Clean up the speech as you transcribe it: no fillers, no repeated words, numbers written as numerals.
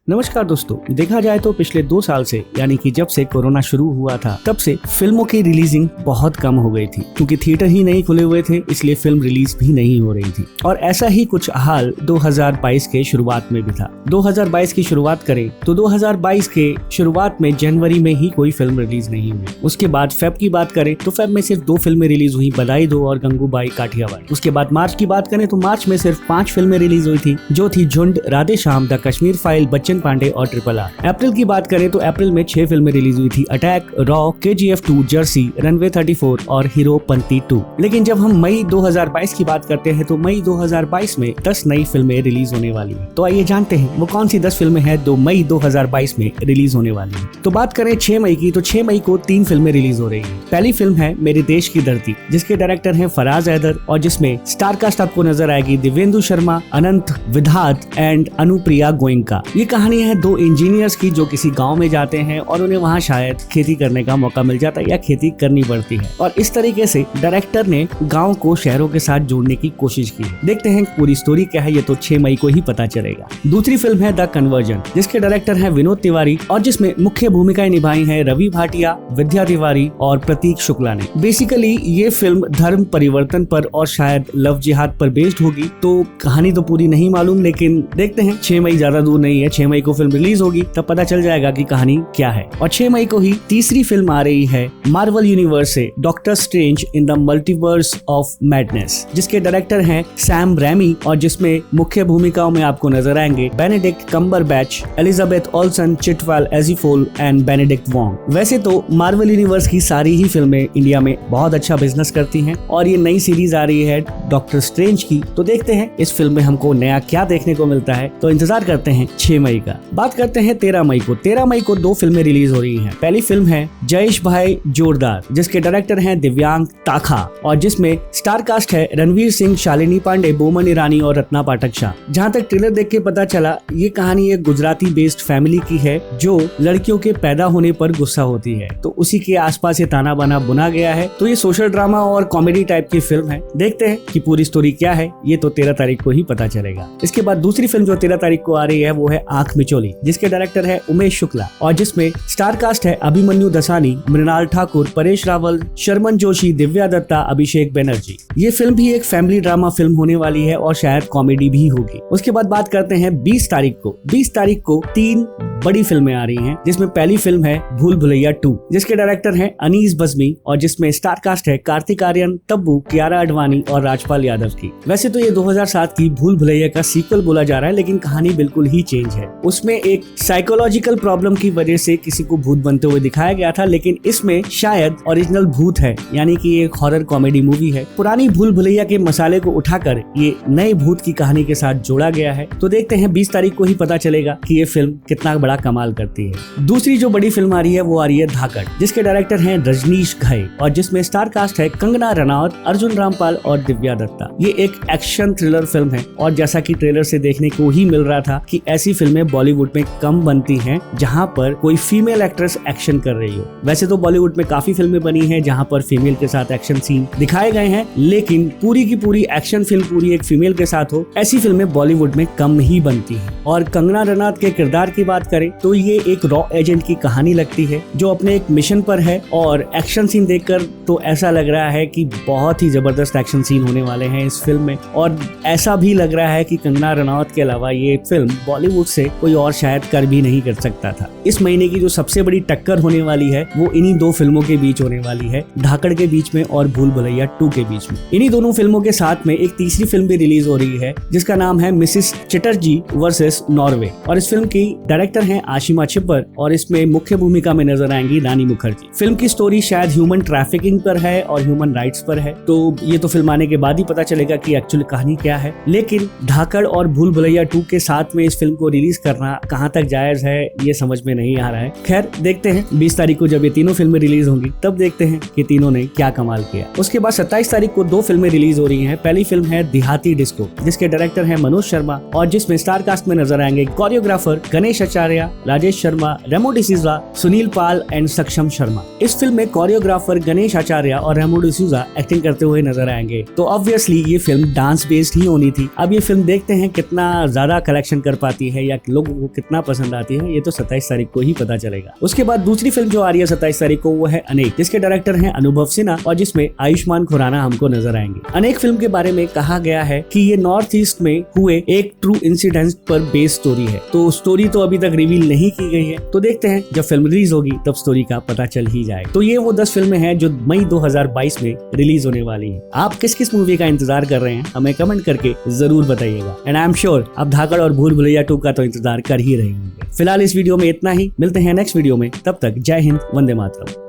नमस्कार दोस्तों, देखा जाए तो पिछले 2 साल से यानी कि जब से कोरोना शुरू हुआ था तब से फिल्मों की रिलीजिंग बहुत कम हो गई थी क्योंकि थिएटर ही नहीं खुले हुए थे, इसलिए फिल्म रिलीज भी नहीं हो रही थी। और ऐसा ही कुछ हाल 2022 के शुरुआत में भी था। 2022 की शुरुआत करें तो 2022 के शुरुआत में जनवरी में ही कोई फिल्म रिलीज नहीं हुई। उसके बाद फेब की बात करें तो फेब में सिर्फ 2 फिल्में रिलीज हुई, बधाई दो और गंगूबाई काठियावाड़ी। उसके बाद मार्च की बात करें तो मार्च में सिर्फ 5 फिल्में रिलीज हुई थी, जो थी झुंड, राधे श्याम, द कश्मीर फाइल, बच्चन पांडे और RRR। अप्रैल की बात करें तो अप्रैल में 6 फिल्में रिलीज हुई थी, attack, raw, KGF 2, Jersey, runway 34 और हीरोपंती 2। लेकिन जब हम मई 2022 की बात करते हैं तो मई 2022 में 10 नई फिल्में रिलीज होने वाली हैं। तो आइए जानते हैं वो कौन सी 10 फिल्में हैं जो मई 2022 में रिलीज होने वाली हैं। तो बात करें 6 मई की तो 6 मई को 3 फिल्में रिलीज हो रही हैं। पहली फिल्म है मेरे देश की धरती, जिसके डायरेक्टर हैं फराज हैदर और जिसमें स्टार कास्ट आपको नजर आएगी दिव्येंदु शर्मा, अनंत विधात एंड अनुप्रिया गोयनका। ये कहानी है 2 इंजीनियर्स की जो किसी गांव में जाते हैं और उन्हें वहां शायद खेती करने का मौका मिल जाता है या खेती करनी पड़ती है, और इस तरीके से डायरेक्टर ने गांव को शहरों के साथ जोड़ने की कोशिश की है। देखते हैं पूरी स्टोरी क्या है, ये तो 6 मई को ही पता चलेगा। दूसरी फिल्म है द कन्वर्जन, जिसके डायरेक्टर हैं विनोद तिवारी और जिसमें मुख्य भूमिकाएं निभाई हैं रवि भाटिया, विद्या तिवारी और प्रतीक शुक्ला ने। बेसिकली ये फिल्म धर्म परिवर्तन पर और शायद लव जिहाद पर बेस्ड होगी, तो कहानी तो पूरी नहीं मालूम, लेकिन देखते हैं। 6 मई ज्यादा दूर नहीं है, 6 मई को फिल्म रिलीज होगी, तब पता चल जाएगा कि कहानी क्या है। और 6 मई को ही तीसरी फिल्म आ रही है मार्वल यूनिवर्स से, doctor strange in the multiverse of madness, जिसके डायरेक्टर हैं सैम रैमी और जिसमें मुख्य भूमिकाओं में आपको नजर आएंगे Benedict Cumberbatch, Elizabeth Olsen, Chiwetel Ejiofor and Benedict Wong. वैसे तो मार्वल यूनिवर्स की सारी ही फिल्में इंडिया में बहुत अच्छा बिजनेस करती हैं और ये नई सीरीज आ रही है डॉक्टर स्ट्रेंज की, तो देखते हैं इस फिल्म में हमको नया क्या देखने को मिलता है। तो इंतजार करते हैं 6 मई का। बात करते हैं 13 मई को। 13 मई को 2 फिल्में रिलीज हो रही हैं। पहली फिल्म है जयेश भाई जोरदार, जिसके डायरेक्टर हैं दिव्यांग ताखा और जिसमें स्टार कास्ट है रणवीर सिंह, शालिनी पांडे, बोमन ईरानी और रत्ना पाठक शाह। जहाँ तक ट्रेलर देख के पता चला, ये कहानी एक गुजराती बेस्ड फैमिली की है जो लड़कियों के पैदा होने पर गुस्सा होती है, तो उसी के आसपास ये ताना बाना बुना गया है। तो ये सोशल ड्रामा और कॉमेडी टाइप की फिल्म है। देखते हैं कि पूरी स्टोरी क्या है, ये तो 13 तारीख को ही पता चलेगा। इसके बाद दूसरी फिल्म जो 13 तारीख को आ रही है वो है आंख मिचोली, जिसके डायरेक्टर है उमेश शुक्ला और जिसमें स्टार कास्ट है अभिमन्यु दसानी, मृणाल ठाकुर, परेश रावल, शर्मन जोशी, दिव्या दत्ता, अभिषेक बनर्जी। ये फिल्म भी एक फैमिली ड्रामा फिल्म होने वाली है और शायद कॉमेडी भी होगी। उसके बाद बात करते हैं 20 तारीख को। 20 तारीख को 3 बड़ी फिल्में आ रही हैं, जिसमें पहली फिल्म है भूल भुलैया 2, जिसके डायरेक्टर हैं अनीस बज़मी और जिसमें स्टार कास्ट है कार्तिक आर्यन, तब्बू, कियारा आडवाणी और राजपाल यादव की। वैसे तो ये 2007 की भूल भुलैया का सीक्वल बोला जा रहा है, लेकिन कहानी बिल्कुल ही चेंज है। उसमें एक साइकोलॉजिकल प्रॉब्लम की वजह से किसी को भूत बनते हुए दिखाया गया था, लेकिन इसमें शायद ओरिजिनल भूत है, यानी कि एक हॉरर कॉमेडी मूवी है। पुरानी भूल भुलैया के मसाले को उठाकर ये नए भूत की कहानी के साथ जोड़ा गया है। तो देखते हैं 20 तारीख को ही पता चलेगा कि ये फिल्म कितना बड़ा कमाल करती है। दूसरी जो बड़ी फिल्म आ रही है वो आ रही है धाकड़, जिसके डायरेक्टर हैं रजनीश घई और जिसमें स्टार कास्ट है कंगना रनौत, अर्जुन रामपाल और दिव्या दत्ता। ये एक एक्शन थ्रिलर फिल्म है और जैसा कि ट्रेलर से देखने को ही मिल रहा था कि ऐसी फिल्में बॉलीवुड में कम बनती हैं जहां पर कोई फीमेल एक्ट्रेस एक्शन कर रही हो। वैसे तो बॉलीवुड में काफी फिल्में बनी हैं जहां पर फीमेल के साथ एक्शन सीन दिखाए गए हैं, लेकिन पूरी की पूरी एक्शन फिल्म पूरी एक फीमेल के साथ हो, ऐसी फिल्में बॉलीवुड में कम ही बनती हैं। और कंगना रनौत के किरदार की बात करें तो ये एक रॉ एजेंट की कहानी लगती है जो अपने एक मिशन पर है, और एक्शन सीन देखकर तो ऐसा लग रहा है कि बहुत ही जबरदस्त एक्शन सीन होने वाले हैं इस फिल्म में। और ऐसा भी लग रहा है कि कंगना रनौत के अलावा ये फिल्म बॉलीवुड से कोई और शायद कर भी नहीं कर सकता था। इस महीने की जो सबसे बड़ी टक्कर होने वाली है वो इन्हीं 2 फिल्मों के बीच होने वाली है, धाकड़ के बीच में और भूल भुलैया 2 के बीच में। इन्हीं दोनों फिल्मों के साथ में एक तीसरी फिल्म भी रिलीज हो रही है जिसका नाम है मिसेस चटर्जी वर्सेस नॉर्वे, और इस फिल्म की डायरेक्टर हैं आशिमा छिब्बर और इसमें मुख्य भूमिका में नजर आएंगी रानी मुखर्जी। फिल्म की स्टोरी शायद ह्यूमन ट्रैफिकिंग पर है और ह्यूमन राइट्स पर है, तो ये तो फिल्म आने के बाद ही पता चलेगा कि एक्चुअली कहानी क्या है। लेकिन धाकड़ और भूल भुलैया 2 के साथ में इस फिल्म को रिलीज करना कहां तक जायज है ये समझ में नहीं आ रहा है। खैर देखते हैं 20 तारीख को जब ये तीनों फिल्में रिलीज होंगी तब देखते हैं कि तीनों ने क्या कमाल किया। उसके बाद 27 तारीख को 2 फिल्में रिलीज हो रही हैं। पहली फिल्म है देहाती डिस्को, जिसके डायरेक्टर हैं मनोज शर्मा और जिसमें स्टार कास्ट में नजर आएंगे choreographer Ganesh Acharya Acharya, Rajesh Sharma, Remo D'Souza, Sunil Pal and सक्षम शर्मा। इस फिल्म में कोरियोग्राफर गणेश आचार्य और रेमो डिसूजा एक्टिंग करते हुए नजर आएंगे। तो ऑब्वियसली ये फिल्म डांस बेस्ड ही होनी थी। अब ये फिल्म देखते हैं कितना ज्यादा कलेक्शन कर पाती है या लोगों को कितना पसंद आती है, ये तो 27 तारीख को ही पता चलेगा। उसके बाद दूसरी फिल्म जो आ रही है 27 तारीख को, वो है अनेक, जिसके डायरेक्टर हैं अनुभव सिन्हा और जिसमें आयुष्मान खुराना हमको नजर आएंगे। अनेक फिल्म के बारे में कहा गया है कि ये नॉर्थ ईस्ट में हुए एक ट्रू इंसिडेंट पर बेस्ड स्टोरी है। तो स्टोरी तो अभी तक रिवील नहीं की गई है, तो देखते हैं जब फिल्म रिलीज होगी तब स्टोरी का पता चल ही जाए। तो ये वो 10 फिल्में हैं जो मई 2022 में रिलीज होने वाली हैं। आप किस किस मूवी का इंतजार कर रहे हैं हमें कमेंट करके जरूर बताइएगा। एंड आई एम श्योर आप धाकड़ और भूल भुलैया 2 का तो इंतजार कर ही रहे होंगे। फिलहाल इस वीडियो में इतना ही, मिलते हैं नेक्स्ट वीडियो में, तब तक जय हिंद, वंदे मातरम।